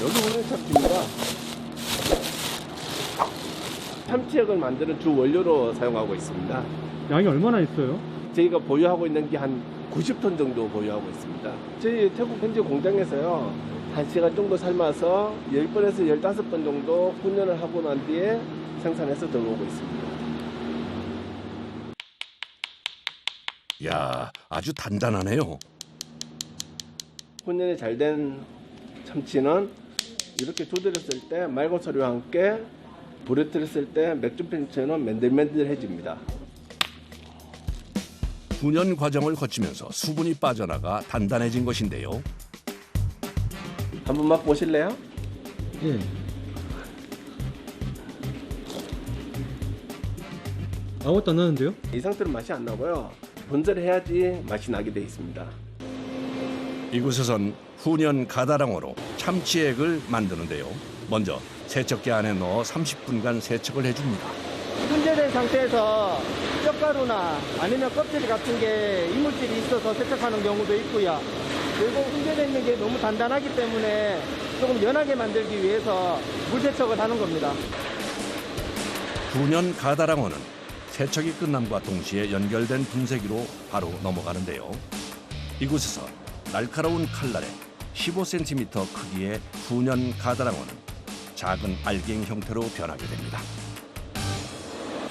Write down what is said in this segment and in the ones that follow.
여기 우리 참치입니다. 참치액을 만드는 주 원료로 사용하고 있습니다. 양이 얼마나 있어요? 저희가 보유하고 있는 게 한 90톤 정도 보유하고 있습니다. 저희 태국 현지 공장에서요, 1시간 정도 삶아서 10번에서 15번 정도 훈연을 하고 난 뒤에 생산해서 들어오고 있습니다. 야, 아주 단단하네요. 훈연이 잘 된 참치는 이렇게 두드렸을 때 맑은 소리와 함께 불에 틀었을 때 맥주병처럼 맨들맨들해집니다. 훈연 과정을 거치면서 수분이 빠져나가 단단해진 것인데요. 한번 맛보실래요? 예. 아무것도 안 나는데요? 이 상태로 맛이 안 나고요. 분절을 해야지 맛이 나게 돼 있습니다. 이곳에선 훈연 가다랑어로 참치액을 만드는데요. 먼저 세척기 안에 넣어 30분간 세척을 해줍니다. 훈제된 상태에서 뼈가루나 아니면 껍질 같은 게 이물질이 있어서 세척하는 경우도 있고요. 그리고 훈제되는 게 너무 단단하기 때문에 조금 연하게 만들기 위해서 물 세척을 하는 겁니다. 훈연 가다랑어는 세척이 끝남과 동시에 연결된 분쇄기로 바로 넘어가는데요. 이곳에서 날카로운 칼날에 15cm 크기의 훈연 가다랑어는 작은 알갱이 형태로 변하게 됩니다.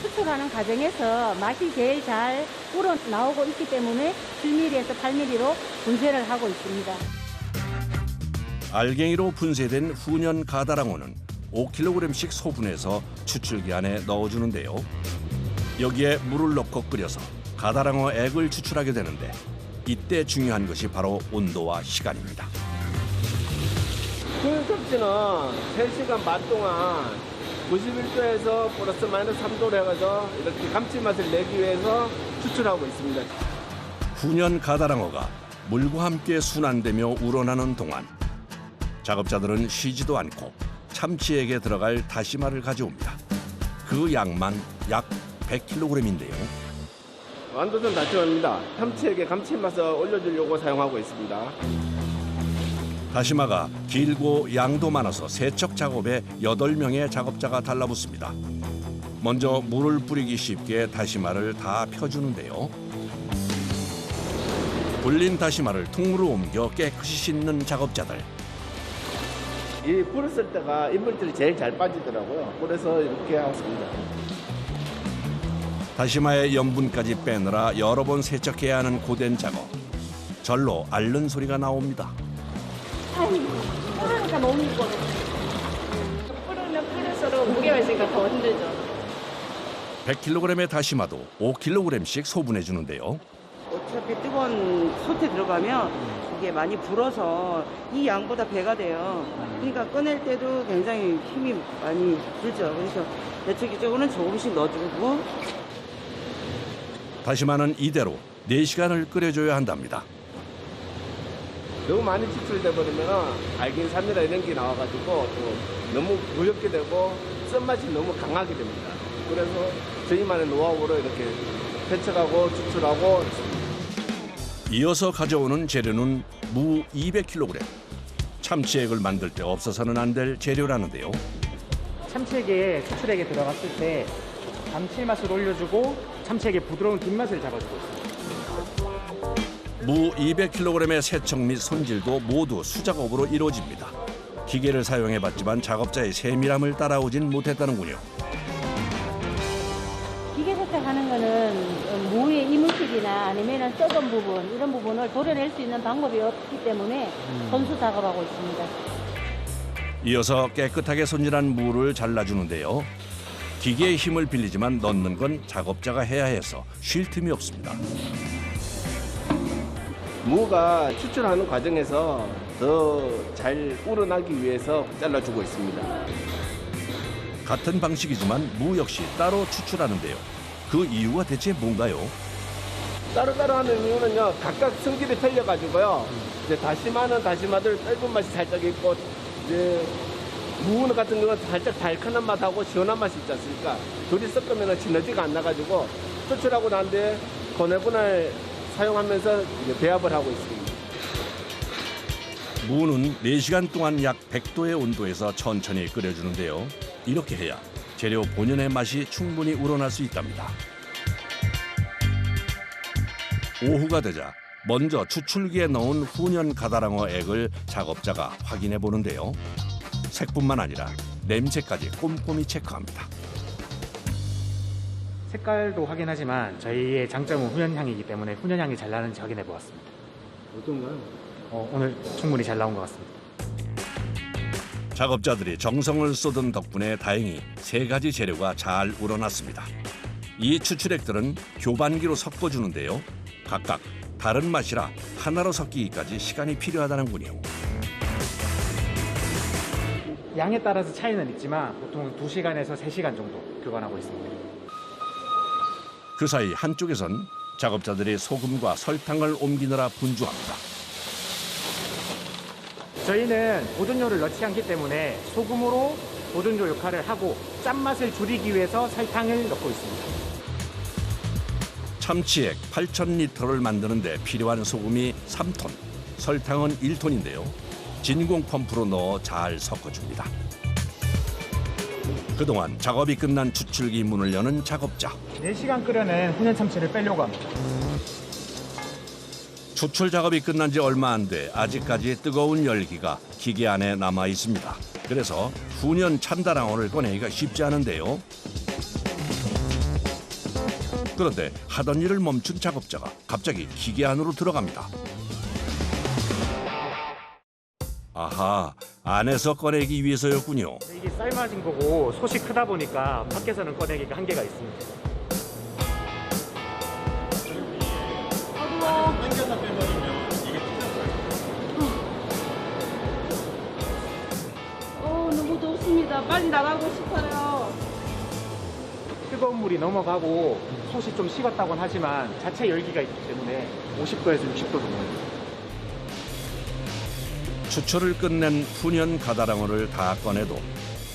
수출하는 과정에서 맛이 제일 잘 우러나오고 있기 때문에 7mm에서 8mm로 분쇄를 하고 있습니다. 알갱이로 분쇄된 훈연 가다랑어는 5kg씩 소분해서 추출기 안에 넣어주는데요. 여기에 물을 넣고 끓여서 가다랑어 액을 추출하게 되는데 이때 중요한 것이 바로 온도와 시간입니다. 그 참치는 3시간 반 동안 91도에서 플러스 마이너스 3도로 해가지고 이렇게 감칠맛을 내기 위해서 추출하고 있습니다. 훈연 가다랑어가 물과 함께 순환되며 우러나는 동안 작업자들은 쉬지도 않고 참치액에 들어갈 다시마를 가져옵니다. 그 양만 약 100kg인데요. 완도전 다시마입니다. 참치액에 감칠맛을 올려주려고 사용하고 있습니다. 다시마가 길고 양도 많아서 세척 작업에 8명의 작업자가 달라붙습니다. 먼저 물을 뿌리기 쉽게 다시마를 다 펴주는데요. 불린 다시마를 통으로 옮겨 깨끗이 씻는 작업자들. 이 불었을 때가 이물질이 제일 잘 빠지더라고요. 그래서 이렇게 하고 있습니다. 다시마의 염분까지 빼느라 여러 번 세척해야 하는 고된 작업. 절로 앓는 소리가 나옵니다. 뿌리니까 너무 이뻐요. 뿌르면 뿌릴수록 무게가 있으니까 더 힘들죠. 100kg의 다시마도 5kg씩 소분해 주는데요. 어차피 뜨거운 솥에 들어가면 이게 많이 불어서 이 양보다 배가 돼요. 그러니까 꺼낼 때도 굉장히 힘이 많이 들죠. 그래서 대체적으로는 조금씩 넣어주고. 다시마는 이대로 4시간을 끓여줘야 한답니다. 너무 많이 추출돼 버리면 알긴산이나 이런 게 나와가지고 또 너무 무겁게 되고 쓴맛이 너무 강하게 됩니다. 그래서 저희만의 노하우로 이렇게 세척하고 추출하고 있습니다. 이어서 가져오는 재료는 무 200kg. 참치액을 만들 때 없어서는 안 될 재료라는데요. 참치액에 수출액에 들어갔을 때 감칠맛을 올려주고 참치액의 부드러운 뒷맛을 잡아주고 있습니다. 무 200kg의 세척 및 손질도 모두 수작업으로 이루어집니다. 기계를 사용해봤지만 작업자의 세밀함을 따라오진 못했다는군요. 기계 세척하는 거는 무의 이물질이나 아니면 썩은 부분 이런 부분을 도려낼 수 있는 방법이 없기 때문에 손수 작업하고 있습니다. 이어서 깨끗하게 손질한 무를 잘라주는데요. 기계의 힘을 빌리지만 넣는 건 작업자가 해야 해서 쉴 틈이 없습니다. 무가 추출하는 과정에서 더 잘 우러나기 위해서 잘라주고 있습니다. 같은 방식이지만 무 역시 따로 추출하는데요. 그 이유가 대체 뭔가요? 따로따로 하는 이유는요, 각각 성질이 틀려가지고요. 이제 다시마는 다시마들 떫은 맛이 살짝 있고, 이제 무 같은 경우는 살짝 달큰한 맛하고 시원한 맛이 있지 않습니까? 둘이 섞으면 시너지가 안 나가지고 추출하고 난 뒤에 고내분을 사용하면서 이제 배합을 하고 있습니다. 무는 4시간 동안 약 100도의 온도에서 천천히 끓여주는데요. 이렇게 해야 재료 본연의 맛이 충분히 우러날 수 있답니다. 오후가 되자 먼저 추출기에 넣은 훈연 가다랑어 액을 작업자가 확인해 보는데요. 색뿐만 아니라 냄새까지 꼼꼼히 체크합니다. 색깔도 확인하지만 저희의 장점은 훈연향이기 때문에 훈연향이 잘 나는지 확인해 보았습니다. 어떤가요? 오늘 충분히 잘 나온 것 같습니다. 작업자들이 정성을 쏟은 덕분에 다행히 3가지 재료가 잘 우러났습니다. 이 추출액들은 교반기로 섞어주는데요. 각각 다른 맛이라 하나로 섞이기까지 시간이 필요하다는군요. 양에 따라서 차이는 있지만 보통 2시간에서 3시간 정도 교반하고 있습니다. 그 사이 한쪽에선 작업자들이 소금과 설탕을 옮기느라 분주합니다. 저희는 보존료를 넣지 않기 때문에 소금으로 보존료 역할을 하고 짠맛을 줄이기 위해서 설탕을 넣고 있습니다. 참치액 8,000리터를 만드는데 필요한 소금이 3톤, 설탕은 1톤인데요. 진공 펌프로 넣어 잘 섞어줍니다. 그동안 작업이 끝난 추출기 문을 여는 작업자. 4시간 끓여낸 훈연 참치를 빼려고 합니다. 추출 작업이 끝난 지 얼마 안 돼 아직까지 뜨거운 열기가 기계 안에 남아 있습니다. 그래서 훈연 참다랑어를 꺼내기가 쉽지 않은데요. 그런데 하던 일을 멈춘 작업자가 갑자기 기계 안으로 들어갑니다. 아하, 안에서 꺼내기 위해서였군요. 이게 삶아진 거고 솥이 크다 보니까 밖에서는 꺼내기가 한계가 있습니다. 너무 덥습니다. 빨리 나가고 싶어요. 뜨거운 물이 넘어가고 솥이 좀 식었다고는 하지만 자체 열기가 있기 때문에 50도에서 60도 정도. 추출을 끝낸 훈연 가다랑어를 다 꺼내도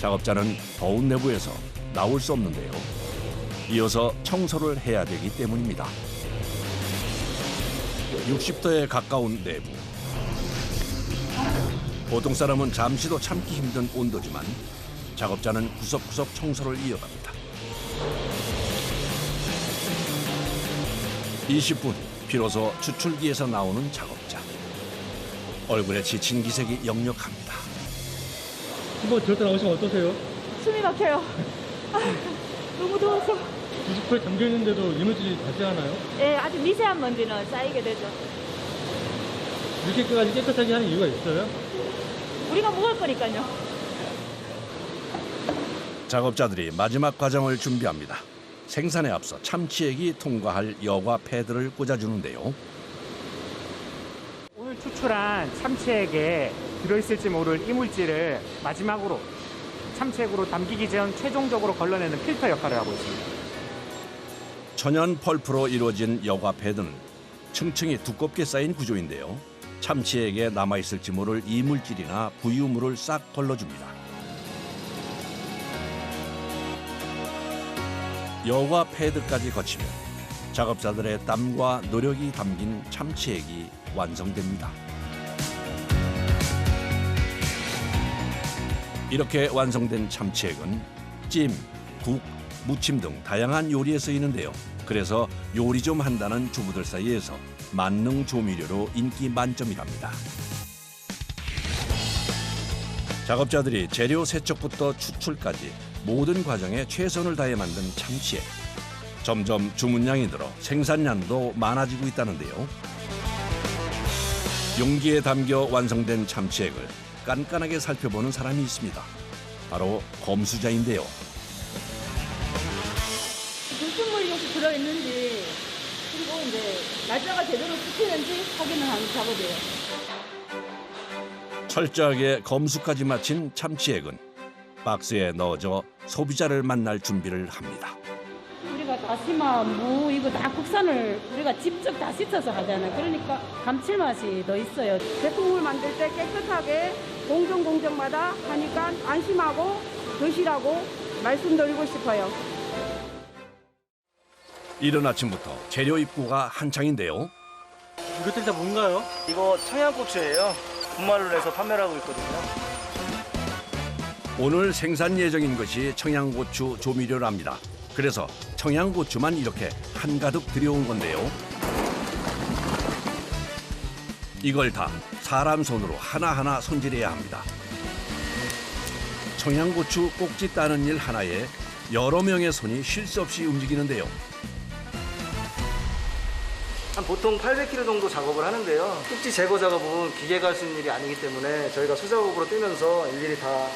작업자는 더운 내부에서 나올 수 없는데요. 이어서 청소를 해야 되기 때문입니다. 60도에 가까운 내부. 보통 사람은 잠시도 참기 힘든 온도지만 작업자는 구석구석 청소를 이어갑니다. 20분, 비로소 추출기에서 나오는 작업자. 얼굴에 지친 기색이 역력합니다. 한번 들었다 나오시면 어떠세요? 숨이 막혀요. 너무 더워서. 90%에 잠겨 있는데도 이물질이 닿지 않아요? 예, 아주 미세한 먼지는 쌓이게 되죠. 이렇게까지 깨끗하게 하는 이유가 있어요? 우리가 먹을 거니까요. 작업자들이 마지막 과정을 준비합니다. 생산에 앞서 참치액이 통과할 여과 패드를 꽂아주는데요. 오늘 추출한 참치액에 들어있을지 모를 이물질을 마지막으로 참치액으로 담기기 전 최종적으로 걸러내는 필터 역할을 하고 있습니다. 천연 펄프로 이루어진 여과 패드는 층층이 두껍게 쌓인 구조인데요. 참치액에 남아있을지 모를 이물질이나 부유물을 싹 걸러줍니다. 여과 패드까지 거치면 작업자들의 땀과 노력이 담긴 참치액이 완성됩니다. 이렇게 완성된 참치액은 찜, 국, 무침 등 다양한 요리에 쓰이는데요. 그래서 요리 좀 한다는 주부들 사이에서 만능 조미료로 인기 만점이랍니다. 작업자들이 재료 세척부터 추출까지 모든 과정에 최선을 다해 만든 참치액. 점점 주문량이 늘어 생산량도 많아지고 있다는데요. 용기에 담겨 완성된 참치액을 깐깐하게 살펴보는 사람이 있습니다. 바로 검수자인데요. 무슨 물이 혹시 들어있는지 그리고 이제 날짜가 제대로 지키는지 확인을 하는 작업이에요. 철저하게 검수까지 마친 참치액은 박스에 넣어져 소비자를 만날 준비를 합니다. 우리가 다시마, 무 이거 다 국산을 우리가 직접 다 씻어서 하잖아요. 그러니까 감칠맛이 더 있어요. 제품을 만들 때 깨끗하게 공정마다 하니까 안심하고 드시라고 말씀드리고 싶어요. 이른 아침부터 재료 입고가 한창인데요. 이것들이 다 뭔가요? 이거 청양고추예요. 분말을 해서 판매를 하고 있거든요. 오늘 생산 예정인 것이 청양고추 조미료랍니다. 그래서 청양고추만 이렇게 한가득 들여온 건데요. 이걸 다 사람 손으로 하나하나 손질해야 합니다. 청양고추 꼭지 따는 일 하나에 여러 명의 손이 쉴 새 없이 움직이는데요. 한 보통 800kg 정도 작업을 하는데요. 꼭지 제거 작업은 기계가 할 수 있는 일이 아니기 때문에 저희가 수작업으로 뛰면서 일일이 다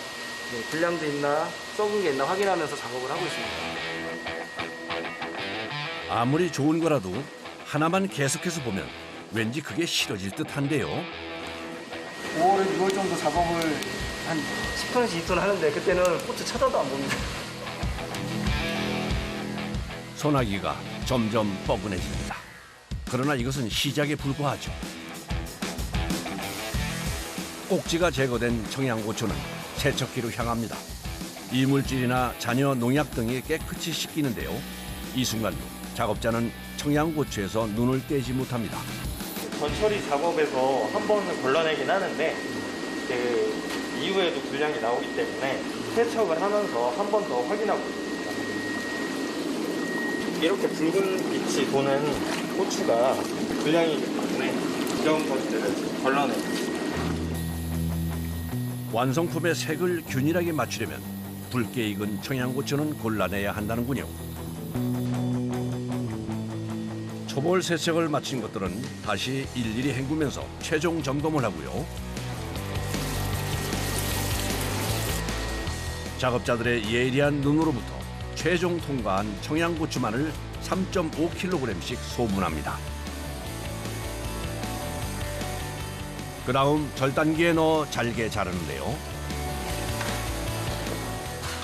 불량도 있나 썩은 게 있나 확인하면서 작업을 하고 있습니다. 아무리 좋은 거라도 하나만 계속해서 보면 왠지 그게 싫어질 듯한데요. 5월, 6월 정도 작업을 한 10톤에서 2톤 하는데 그때는 고추 쳐다도 안 봅니다. 소나기가 점점 뻐근해집니다. 그러나 이것은 시작에 불과하죠. 꼭지가 제거된 청양고추는 세척기로 향합니다. 이물질이나 잔여 농약 등이 깨끗이 씻기는데요. 이 순간도 작업자는 청양고추에서 눈을 떼지 못합니다. 전처리 작업에서 한 번은 걸러내긴 하는데 그 이후에도 분량이 나오기 때문에 세척을 하면서 한 번 더 확인하고 있습니다. 이렇게 붉은 빛이 도는 고추가 분량이기 때문에 이런 것들을 걸러내고 완성품의 색을 균일하게 맞추려면 붉게 익은 청양고추는 골라내야 한다는군요. 초벌 세척을 마친 것들은 다시 일일이 헹구면서 최종 점검을 하고요. 작업자들의 예리한 눈으로부터 최종 통과한 청양고추만을 3.5kg씩 소분합니다. 그 다음 절단기에 넣어 잘게 자르는데요.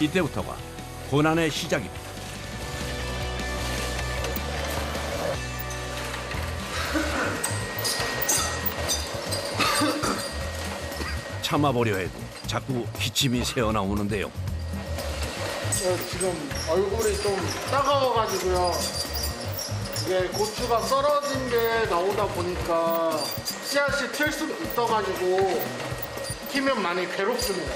이때부터가 고난의 시작입니다. 참아보려 해도 자꾸 기침이 새어나오는데요. 지금 얼굴이 좀 따가워가지고요. 이게 고추가 썰어진 게 나오다 보니까 씨앗이 튈 수 있어가지고 튀면 많이 괴롭습니다.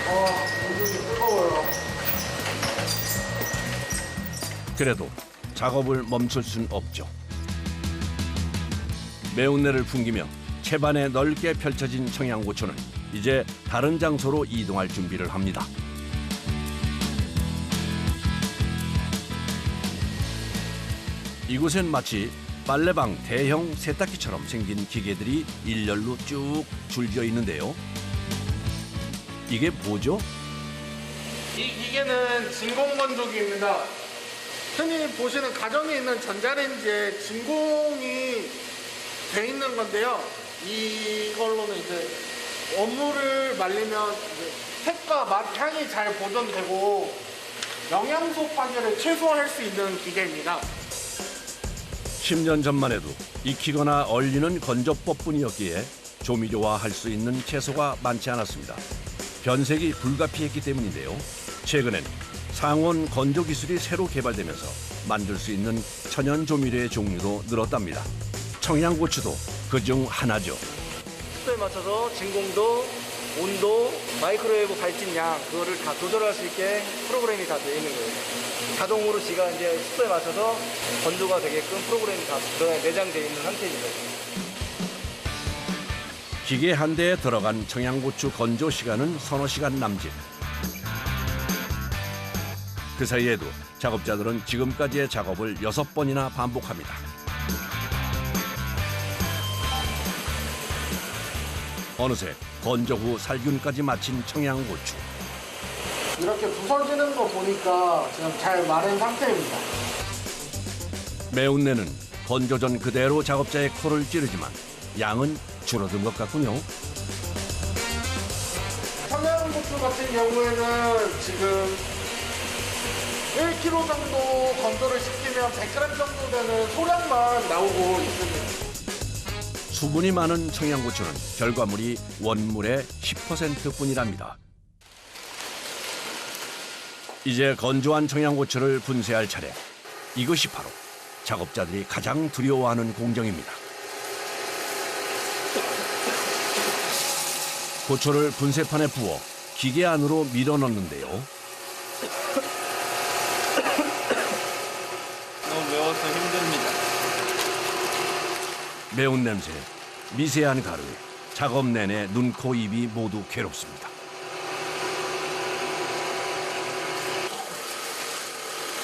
얼굴이 뜨거워요. 그래도 작업을 멈출 순 없죠. 매운내를 풍기며 채반에 넓게 펼쳐진 청양고추는 이제 다른 장소로 이동할 준비를 합니다. 이곳엔 마치 빨래방 대형 세탁기처럼 생긴 기계들이 일렬로 쭉 줄지어 있는데요. 이게 뭐죠? 이 기계는 진공건조기입니다. 흔히 보시는 가정에 있는 전자레인지에 진공이 돼 있는 건데요. 이걸로는 이제 원물을 말리면 이제 색과 맛, 향이 잘 보존되고 영양소 파괴를 최소화할 수 있는 기계입니다. 10년 전만 해도 익히거나 얼리는 건조법뿐이었기에 조미료화할 수 있는 채소가 많지 않았습니다. 변색이 불가피했기 때문인데요. 최근엔 상온 건조 기술이 새로 개발되면서 만들 수 있는 천연 조미료의 종류도 늘었답니다. 청양고추도 그중 하나죠. 습도에 맞춰서 진공도, 온도, 마이크로웨이브 발진량 그거를 다 조절할 수 있게 프로그램이 다 되어 있는 거예요. 자동으로 지가 이제 습도에 맞춰서 건조가 되게끔 프로그램이 다 내장되어 있는 상태입니다. 기계 한 대에 들어간 청양고추 건조 시간은 서너 시간 남짓. 그 사이에도 작업자들은 지금까지의 작업을 6번이나 반복합니다. 어느새 건조 후 살균까지 마친 청양고추. 이렇게 부서지는 거 보니까 지금 잘 마른 상태입니다. 매운내는 건조 전 그대로 작업자의 코를 찌르지만 양은 줄어든 것 같군요. 청양고추 같은 경우에는 지금 1kg 정도 건조를 시키면 100g 정도 되는 소량만 나오고 있습니다. 수분이 많은 청양고추는 결과물이 원물의 10%뿐이랍니다. 이제 건조한 청양고추를 분쇄할 차례. 이것이 바로 작업자들이 가장 두려워하는 공정입니다. 고초를 분쇄판에 부어 기계 안으로 밀어 넣는데요. 너무 매워서 힘듭니다. 매운 냄새, 미세한 가루, 작업 내내 눈, 코, 입이 모두 괴롭습니다.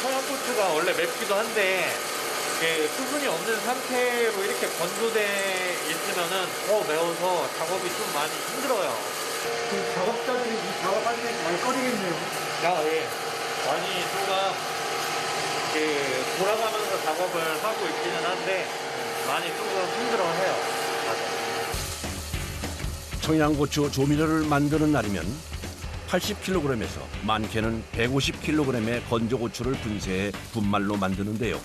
청양고추가 원래 맵기도 한데 이게 수분이 없는 상태로 이렇게 건조돼 있으면은 더 매워서 작업이 좀 많이 힘들어요. 작업자들이 이 작업할 때 많이 꺼리겠네요. 예. 많이 조금 돌아가면서 작업을 하고 있기는 한데 많이 조금 힘들어해요. 청양고추 조미료를 만드는 날이면 80kg에서 많게는 150kg의 건조고추를 분쇄해 분말로 만드는데요.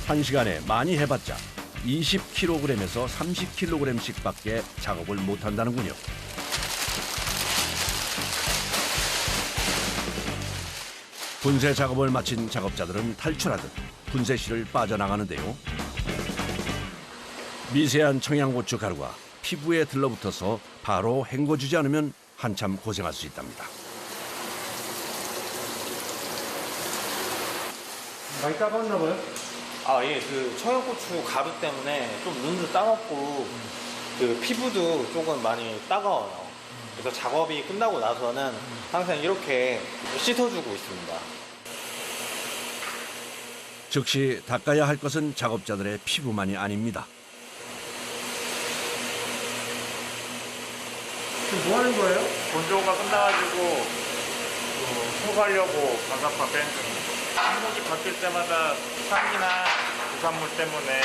한 시간에 많이 해봤자 20kg에서 30kg씩밖에 작업을 못한다는군요. 분쇄 작업을 마친 작업자들은 탈출하듯 분쇄실을 빠져나가는데요. 미세한 청양고추 가루가 피부에 들러붙어서 바로 헹궈주지 않으면 한참 고생할 수 있답니다. 많이 따가웠나 봐요? 예. 그 청양고추 가루 때문에 좀 눈도 따갑고 그 피부도 조금 많이 따가워요. 그래서 작업이 끝나고 나서는 항상 이렇게 씻어주고 있습니다. 즉시 닦아야 할 것은 작업자들의 피부만이 아닙니다. 지금 뭐 하는 거예요? 건조가 끝나가지고 소가려고 바삭바 뺀 중입니다. 항목이 바뀔 때마다 향이나 부산물 때문에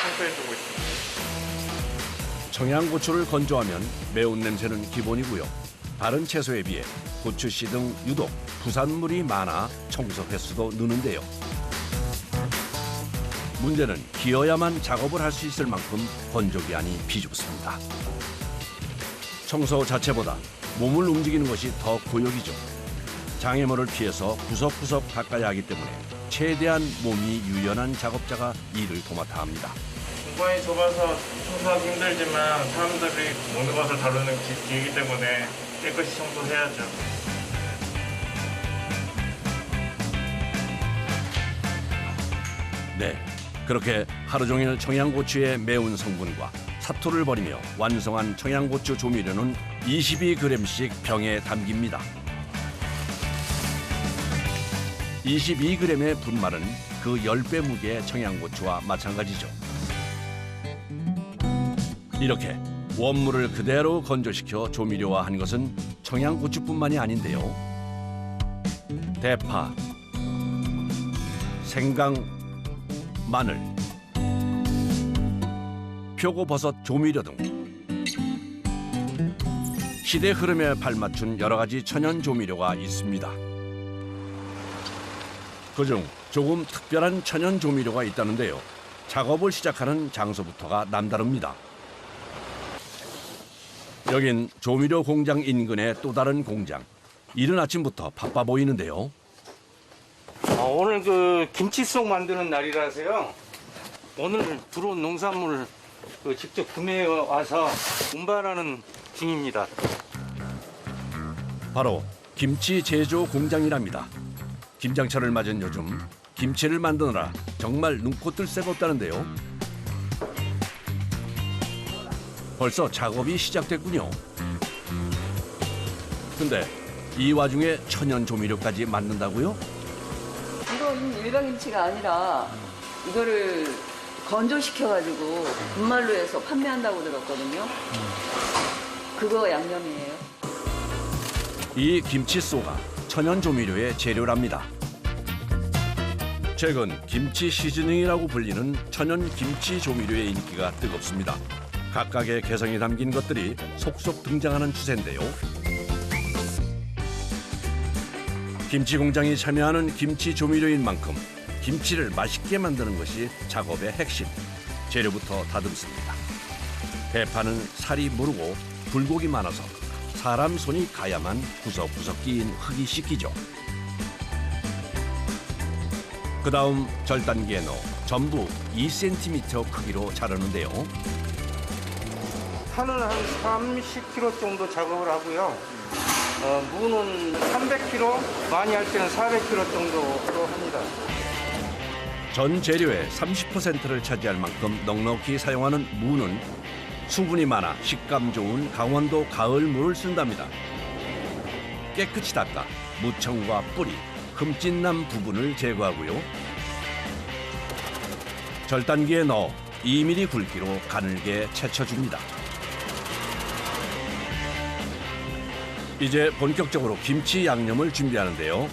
청소해주고 있습니다. 청양고추를 건조하면 매운 냄새는 기본이고요. 다른 채소에 비해 고추씨 등 유독 부산물이 많아 청소 횟수도 느는데요. 문제는 기어야만 작업을 할 수 있을 만큼 건조기한이 비좁습니다. 청소 자체보다 몸을 움직이는 것이 더 고역이죠. 장애물을 피해서 구석구석 닦아야 하기 때문에 최대한 몸이 유연한 작업자가 일을 도맡아 합니다. 공간이 좁아서 청소하기 힘들지만 사람들이 모든 것을 다루는 기이기 때문에 깨끗이 청소해야죠. 네, 그렇게 하루 종일 청양고추의 매운 성분과 사투를 벌이며 완성한 청양고추 조미료는 22g씩 병에 담깁니다. 22g의 분말은 그 10배 무게의 청양고추와 마찬가지죠. 이렇게 원물을 그대로 건조시켜 조미료화한 것은 청양고추뿐만이 아닌데요. 대파, 생강, 마늘, 표고버섯 조미료 등 시대 흐름에 발맞춘 여러 가지 천연 조미료가 있습니다. 그중 조금 특별한 천연 조미료가 있다는데요. 작업을 시작하는 장소부터가 남다릅니다. 여긴 조미료 공장 인근의 또 다른 공장. 이른 아침부터 바빠 보이는데요. 오늘 그 김치 속 만드는 날이라서요. 오늘 들어온 농산물을 직접 구매해 와서 운반하는 중입니다. 바로 김치 제조 공장이랍니다. 김장철을 맞은 요즘 김치를 만드느라 정말 눈코 뜰 새가 없다는데요. 벌써 작업이 시작됐군요. 근데 이 와중에 천연 조미료까지 만든다고요? 이건 일반 김치가 아니라 이거를 건조시켜가지고 분말로 해서 판매한다고 들었거든요. 그거 양념이에요. 이 김치쏘가 천연 조미료의 재료랍니다. 최근 김치 시즈닝이라고 불리는 천연 김치 조미료의 인기가 뜨겁습니다. 각각의 개성이 담긴 것들이 속속 등장하는 추세인데요. 김치 공장이 참여하는 김치 조미료인 만큼 김치를 맛있게 만드는 것이 작업의 핵심. 재료부터 다듬습니다. 대파는 살이 무르고 굴곡이 많아서 사람 손이 가야만 구석구석 끼인 흙이 씻기죠. 그 다음 절단기에 넣어 전부 2cm 크기로 자르는데요. 파는 한 30kg 정도 작업을 하고요. 무는 300kg, 많이 할 때는 400kg 정도로 합니다. 전 재료의 30%를 차지할 만큼 넉넉히 사용하는 무는 수분이 많아 식감 좋은 강원도 가을 무를 쓴답니다. 깨끗이 닦아 무청과 뿌리, 흠집난 부분을 제거하고요. 절단기에 넣어 2mm 굵기로 가늘게 채쳐줍니다. 이제 본격적으로 김치 양념을 준비하는데요.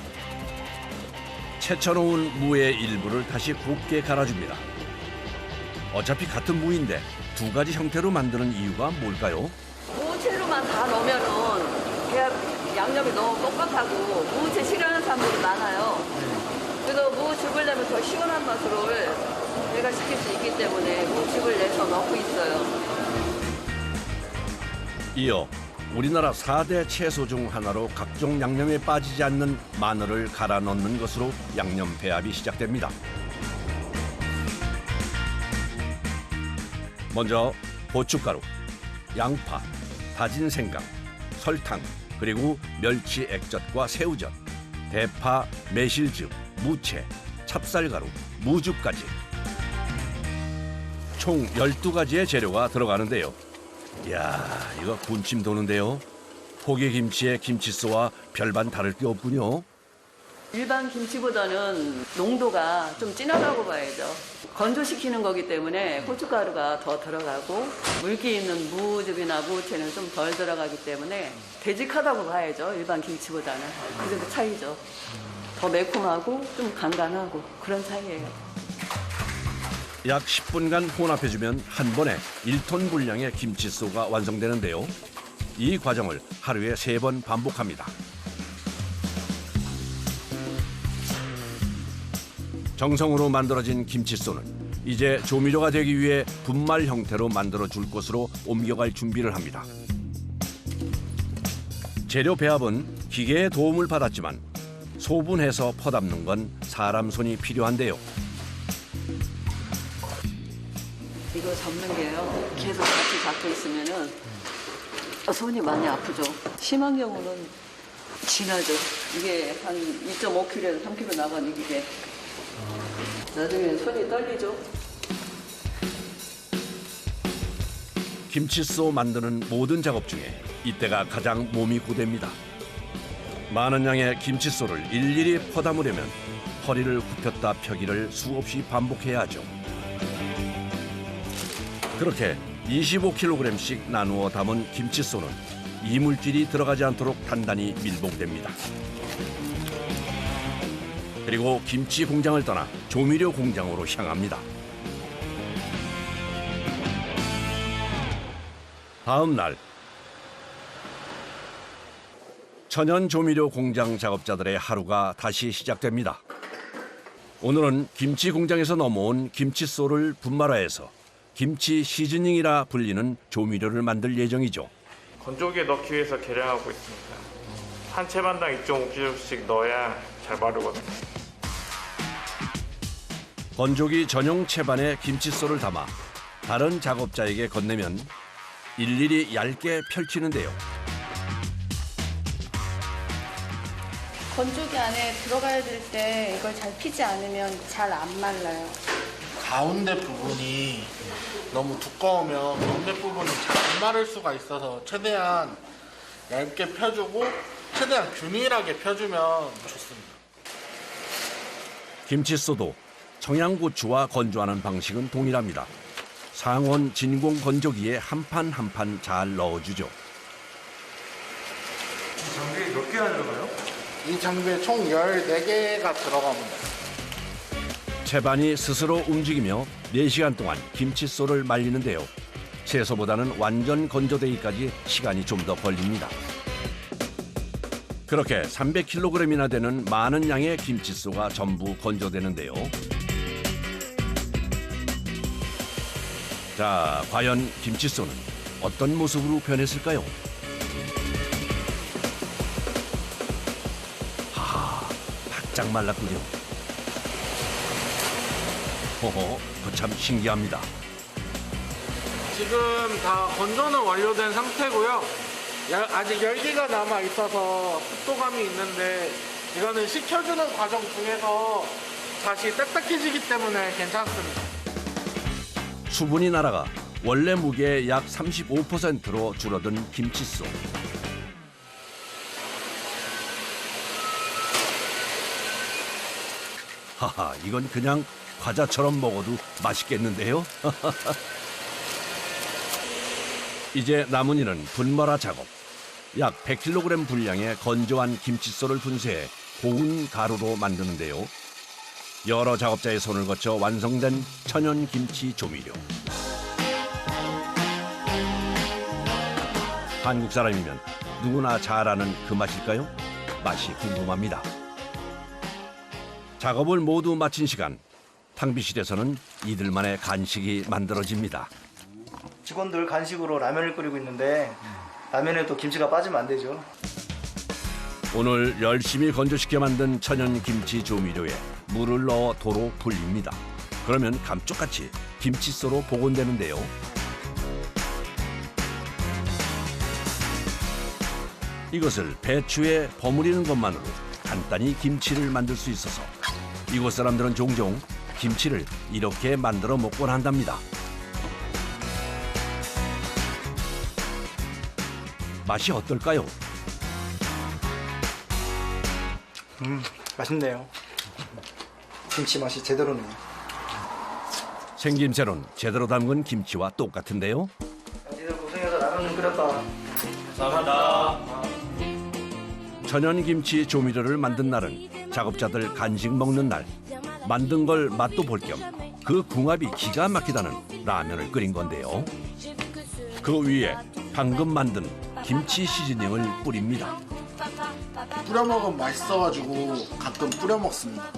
채쳐놓은 무의 일부를 다시 곱게 갈아줍니다. 어차피 같은 무인데 두 가지 형태로 만드는 이유가 뭘까요? 무채로만 다 넣으면은 그냥 양념이 너무 뻑뻑하고 무채 싫어하는 사람들이 많아요. 그래서 무즙을 내면 더 시원한 맛으로 내가 시킬 수 있기 때문에 무즙을 내서 넣고 있어요. 이어 우리나라 4대 채소 중 하나로 각종 양념에 빠지지 않는 마늘을 갈아 넣는 것으로 양념 배합이 시작됩니다. 먼저 고춧가루, 양파, 다진 생강, 설탕, 그리고 멸치 액젓과 새우젓, 대파, 매실즙, 무채, 찹쌀가루, 무즙까지 총 12가지의 재료가 들어가는데요. 이야, 이거 군침 도는데요. 포기김치의 김치소와 별반 다를 게 없군요. 일반 김치보다는 농도가 좀 진하다고 봐야죠. 건조시키는 거기 때문에 고춧가루가 더 들어가고 물기 있는 무즙이나 무채는 좀 덜 들어가기 때문에 되직하다고 봐야죠. 일반 김치보다는. 그 정도 차이죠. 더 매콤하고 좀 간간하고 그런 차이예요. 약 10분간 혼합해주면 한 번에 1톤 분량의 김치소가 완성되는데요. 이 과정을 하루에 3번 반복합니다. 정성으로 만들어진 김치소는 이제 조미료가 되기 위해 분말 형태로 만들어줄 곳으로 옮겨갈 준비를 합니다. 재료 배합은 기계의 도움을 받았지만 소분해서 퍼담는 건 사람 손이 필요한데요. 이거 접는 게요. 계속 같이 잡고 있으면은 손이 많이 아프죠. 심한 경우는 지나죠. 이게 한 2.5kg에서 3kg 나가는 이게. 나중에 손이 떨리죠. 김치소 만드는 모든 작업 중에 이때가 가장 몸이 고됩니다. 많은 양의 김치소를 일일이 퍼담으려면 허리를 굽혔다 펴기를 수없이 반복해야 하죠. 그렇게 25kg씩 나누어 담은 김치소는 이물질이 들어가지 않도록 단단히 밀봉됩니다. 그리고 김치 공장을 떠나 조미료 공장으로 향합니다. 다음 날 천연 조미료 공장 작업자들의 하루가 다시 시작됩니다. 오늘은 김치 공장에서 넘어온 김치소를 분말화해서 김치 시즈닝이라 불리는 조미료를 만들 예정이죠. 건조기에 넣기 위해서 계량하고 있습니다. 한 채반당 2.5kg씩 넣어야 잘 마르거든요. 건조기 전용 채반에 김치소를 담아 다른 작업자에게 건네면 일일이 얇게 펼치는데요. 건조기 안에 들어가야 될 때 이걸 잘 피지 않으면 잘 안 말라요. 가운데 부분이 너무 두꺼우면 가운데 부분이 잘 안 마를 수가 있어서 최대한 얇게 펴주고 최대한 균일하게 펴주면 좋습니다. 김치소도 청양고추와 건조하는 방식은 동일합니다. 상온 진공 건조기에 한 판 한 판 잘 넣어주죠. 이 장비에 몇 개나 들어가요? 이 장비에 총 14개가 들어갑니다. 채반이 스스로 움직이며 4시간 동안 김치소를 말리는데요. 채소보다는 완전 건조되기까지 시간이 좀 더 걸립니다. 그렇게 300kg이나 되는 많은 양의 김치소가 전부 건조되는데요. 자, 과연 김치소는 어떤 모습으로 변했을까요? 바짝 말랐군요. 호호, 그참 신기합니다. 지금 다 건조는 완료된 상태고요. 아직 열기가 남아 있어서 습도감이 있는데 이거는 식혀주는 과정 중에서 다시 딱딱해지기 때문에 괜찮습니다. 수분이 날아가 원래 무게의 약 35%로 줄어든 김치소. 하하, 이건 그냥 과자처럼 먹어도 맛있겠는데요? 이제 남은 일은 분말화 작업. 약 100kg 분량의 건조한 김치소를 분쇄해 고운 가루로 만드는데요. 여러 작업자의 손을 거쳐 완성된 천연 김치 조미료. 한국 사람이면 누구나 잘 아는 그 맛일까요? 맛이 궁금합니다. 작업을 모두 마친 시간, 탕비실에서는 이들만의 간식이 만들어집니다. 직원들 간식으로 라면을 끓이고 있는데 라면에도 김치가 빠지면 안 되죠. 오늘 열심히 건조시켜 만든 천연 김치 조미료에 물을 넣어 도로 불립니다. 그러면 감쪽같이 김치소로 복원되는데요. 이것을 배추에 버무리는 것만으로 간단히 김치를 만들 수 있어서 이곳 사람들은 종종 김치를 이렇게 만들어 먹곤 한답니다. 맛이 어떨까요? 맛있네요. 김치 맛이 제대로네요. 생김새는 제대로 담근 김치와 똑같은데요. 니들 고생해서 라면 끓였다. 감사합니다. 천연 김치 조미료를 만든 날은 작업자들 간식 먹는 날. 만든 걸 맛도 볼 겸 그 궁합이 기가 막히다는 라면을 끓인 건데요. 그 위에 방금 만든 김치 시즈닝을 뿌립니다. 뿌려 먹으면 맛있어가지고 가끔 뿌려 먹습니다.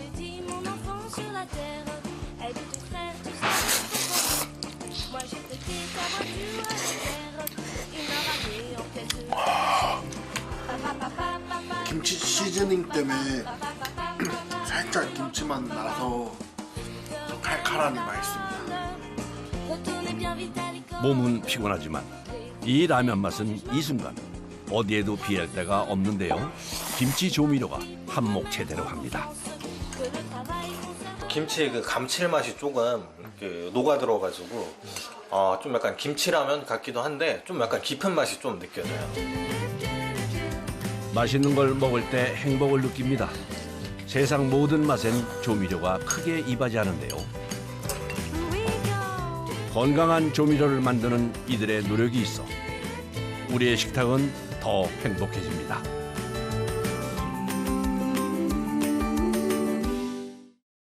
김치 시즈닝 때문에 살짝 김치만 나서 더 칼칼하니 맛있습니다. 몸은 피곤하지만 이 라면 맛은 이 순간 어디에도 비할 데가 없는데요. 김치 조미료가 한몫제대로 합니다. 김치의 그 감칠맛이 조금 녹아 들어가지고 좀 약간 김치라면 같기도 한데 좀 약간 깊은 맛이 좀 느껴져요. 맛있는 걸 먹을 때 행복을 느낍니다. 세상 모든 맛엔 조미료가 크게 이바지하는데요. 건강한 조미료를 만드는 이들의 노력이 있어 우리의 식탁은 더 행복해집니다.